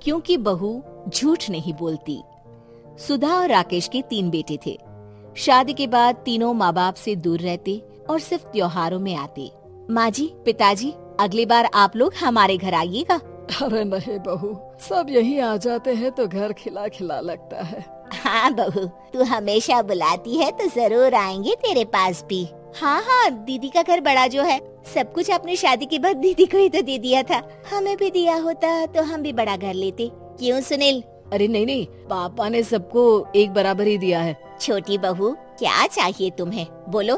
क्योंकि बहू झूठ नहीं बोलती। सुधा और राकेश के 3 बेटे थे। शादी के बाद तीनों माँ बाप से दूर रहते और सिर्फ त्योहारों में आते। माँ जी, पिताजी, अगली बार आप लोग हमारे घर आइएगा। अरे नहीं बहू, सब यहीं आ जाते हैं तो घर खिला खिला लगता है। हाँ बहू, तू हमेशा बुलाती है तो जरूर आएंगे तेरे पास भी। हाँ हाँ, दीदी का घर बड़ा जो है, सब कुछ अपनी शादी के बाद दीदी को ही तो दे दिया था। हमें भी दिया होता तो हम भी बड़ा घर लेते। क्यों सुनील? अरे नहीं नहीं, पापा ने सबको एक बराबर ही दिया है। छोटी बहू, क्या चाहिए तुम्हें, बोलो।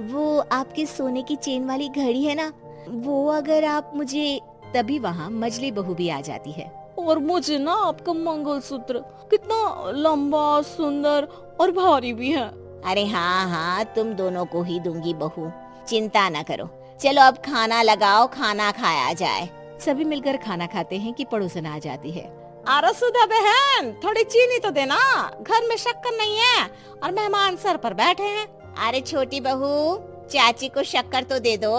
वो आपके सोने की चेन वाली घड़ी है ना, वो अगर आप मुझे, तभी वहाँ मजली बहू भी आ जाती है। और मुझे ना आपका मंगलसूत्र, कितना लंबा, सुंदर और भारी भी है। अरे हाँ हाँ, तुम दोनों को ही दूंगी बहू, चिंता न करो। चलो अब खाना लगाओ, खाना खाया जाए। सभी मिलकर खाना खाते हैं कि पड़ोसन आ जाती है। अरे सुधा बहन, थोड़ी चीनी तो देना, घर में शक्कर नहीं है और मेहमान सर पर बैठे हैं। अरे छोटी बहू, चाची को शक्कर तो दे दो।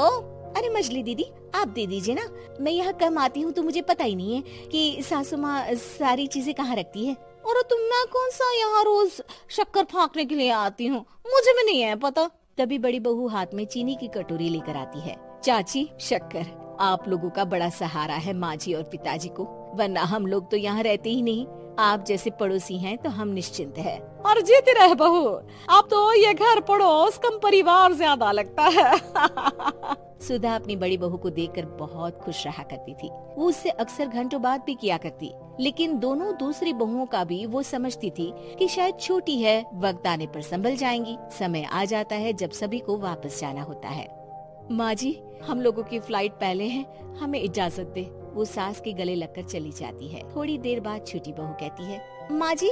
अरे मजली दीदी, आप दे दीजिए ना, मैं यहाँ कम आती हूँ तो मुझे पता ही नहीं है कि सासू माँ सारी चीजें कहाँ रखती है। और तुम, मैं कौन सा यहाँ रोज शक्कर फाँकने के लिए आती हूँ, मुझे भी नहीं है पता। तभी बड़ी बहू हाथ में चीनी की कटोरी लेकर आती है। चाची, शक्कर आप लोगों का बड़ा सहारा है माँ जी और पिताजी को, वरना हम लोग तो यहाँ रहते ही नहीं। आप जैसे पड़ोसी हैं तो हम निश्चिंत हैं। और जीती रहे बहू, आप तो ये घर पड़ोस कम परिवार ज्यादा लगता है। सुधा अपनी बड़ी बहू को देखकर बहुत खुश रहा करती थी। वो उससे अक्सर घंटों बात भी किया करती, लेकिन दोनों दूसरी बहुओं का भी वो समझती थी कि शायद छोटी है, वक्त आने पर संभल जाएंगी। समय आ जाता है जब सभी को वापस जाना होता है। माँ जी, हम लोगों की फ्लाइट पहले है, हमें इजाजत दे। वो सास के गले लगकर चली जाती है। थोड़ी देर बाद छोटी बहू कहती है, माँ जी,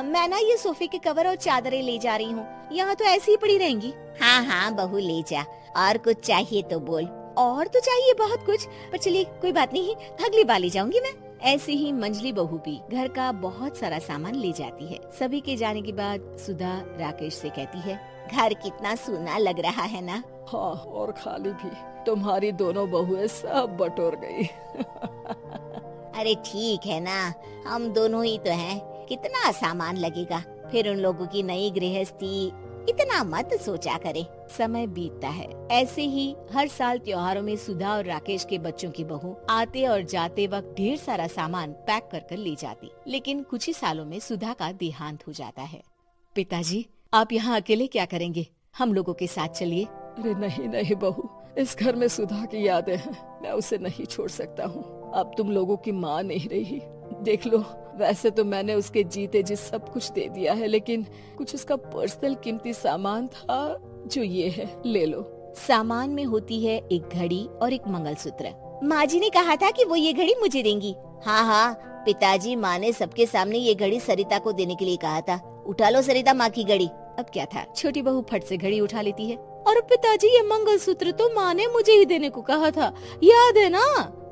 मैं ना ये सोफे के कवर और चादरें ले जा रही हूँ, यहाँ तो ऐसी ही पड़ी रहेंगी। हाँ हाँ बहू, ले जा, और कुछ चाहिए तो बोल। और तो चाहिए बहुत कुछ, पर चलिए कोई बात नहीं, अगली बार ले जाऊंगी मैं। ऐसे ही मंजली बहू भी घर का बहुत सारा सामान ले जाती है। सभी के जाने के बाद सुधा राकेश से कहती है, घर कितना सूना लग रहा है ना। हाँ, और खाली भी। तुम्हारी दोनों बहुएं सब बटोर गई। अरे ठीक है ना, हम दोनों ही तो हैं, कितना सामान लगेगा, फिर उन लोगों की नई गृहस्थी, इतना मत सोचा करे। समय बीतता है। ऐसे ही हर साल त्योहारों में सुधा और राकेश के बच्चों की बहू आते और जाते वक्त ढेर सारा सामान पैक कर कर ले जाती। लेकिन कुछ ही सालों में सुधा का देहांत हो जाता है। पिताजी, आप यहाँ अकेले क्या करेंगे, हम लोगों के साथ चलिए। अरे नहीं नहीं बहू, इस घर में सुधा की यादें हैं, मैं उसे नहीं छोड़ सकता हूँ। अब तुम लोगों की माँ नहीं रही। देख लो, वैसे तो मैंने उसके जीते जी सब कुछ दे दिया है, लेकिन कुछ उसका पर्सनल कीमती सामान था जो ये है, ले लो। सामान में होती है एक घड़ी और एक मंगलसूत्र। माँ जी ने कहा था कि वो ये घड़ी मुझे देंगी। हाँ हाँ पिताजी, माँ ने सबके सामने ये घड़ी सरिता को देने के लिए कहा था। उठा लो सरिता माँ की घड़ी। अब क्या था, छोटी बहू फट से घड़ी उठा लेती है। और पिताजी, ये मंगलसूत्र तो माँ ने मुझे ही देने को कहा था, याद है ना।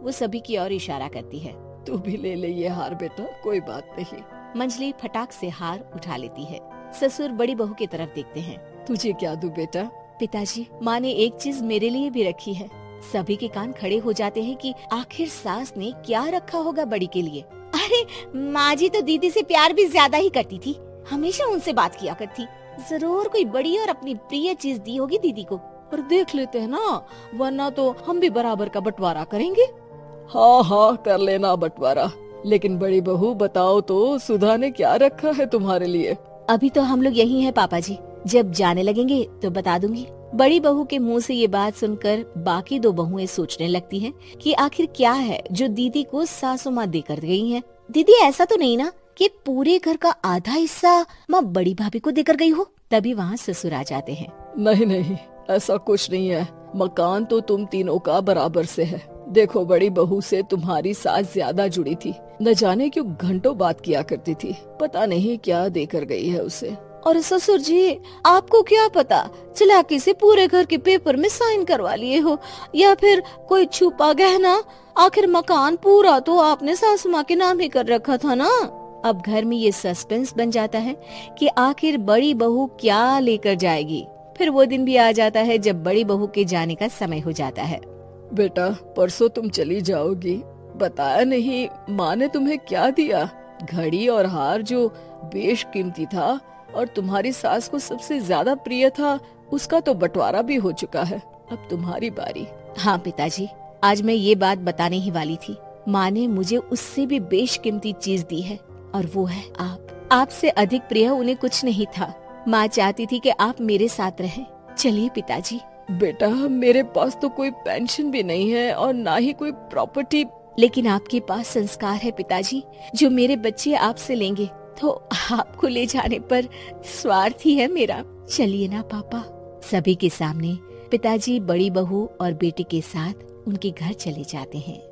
वो सभी की ओर इशारा करती है। तू भी ले ले ये हार बेटा, कोई बात नहीं। मंजली फटाक से हार उठा लेती है। ससुर बड़ी बहू की तरफ देखते हैं। तुझे क्या दूं बेटा? पिताजी, माँ ने एक चीज मेरे लिए भी रखी है। सभी के कान खड़े हो जाते हैं कि आखिर सास ने क्या रखा होगा बड़ी के लिए। अरे माँ जी तो दीदी से प्यार भी ज्यादा ही करती थी, हमेशा उनसे बात किया करती। जरूर कोई बड़ी और अपनी प्रिय चीज दी होगी दीदी को। पर देख लेते हैं ना, वरना तो हम भी बराबर का बंटवारा करेंगे। हाँ हाँ, कर लेना बंटवारा। लेकिन बड़ी बहू बताओ तो, सुधा ने क्या रखा है तुम्हारे लिए? अभी तो हम लोग यही हैं पापा जी, जब जाने लगेंगे तो बता दूंगी। बड़ी बहू के मुंह से ये बात सुनकर बाकी दो बहुएं सोचने लगती हैं कि आखिर क्या है जो दीदी को सासू माँ देकर गई हैं। दीदी, ऐसा तो नहीं ना कि पूरे घर का आधा हिस्सा माँ बड़ी भाभी को देकर गई हो? तभी वहाँ ससुर आ जाते हैं। नहीं नहीं, ऐसा कुछ नहीं है। मकान तो तुम तीनों का बराबर से है। देखो, बड़ी बहू से तुम्हारी सास ज्यादा जुड़ी थी, न जाने क्यों घंटों बात किया करती थी। पता नहीं क्या देकर गई है उसे। और ससुर जी, आपको क्या पता, चालाकी से पूरे घर के पेपर में साइन करवा लिए हो, या फिर कोई छुपा गहना। आखिर मकान पूरा तो आपने सासू माँ के नाम ही कर रखा था ना। अब घर में ये सस्पेंस बन जाता है कि आखिर बड़ी बहू क्या लेकर जाएगी। फिर वो दिन भी आ जाता है जब बड़ी बहू के जाने का समय हो जाता है। बेटा, परसों तुम चली जाओगी, बताया नहीं, माँ ने तुम्हें क्या दिया? घड़ी और हार जो बेशकीमती था और तुम्हारी सास को सबसे ज्यादा प्रिय था, उसका तो बंटवारा भी हो चुका है। अब तुम्हारी बारी। हाँ पिताजी, आज मैं ये बात बताने ही वाली थी। माँ ने मुझे उससे भी बेशकीमती चीज दी है और वो है आप। आपसे अधिक प्रिय उन्हें कुछ नहीं था। माँ चाहती थी कि आप मेरे साथ रहें। चलिए पिताजी। बेटा, मेरे पास तो कोई पेंशन भी नहीं है और ना ही कोई प्रॉपर्टी। लेकिन आपके पास संस्कार है पिताजी, जो मेरे बच्चे आपसे लेंगे, तो आपको ले जाने पर स्वार्थ ही है मेरा। चलिए ना पापा। सभी के सामने पिताजी बड़ी बहू और बेटे के साथ उनके घर चले जाते हैं।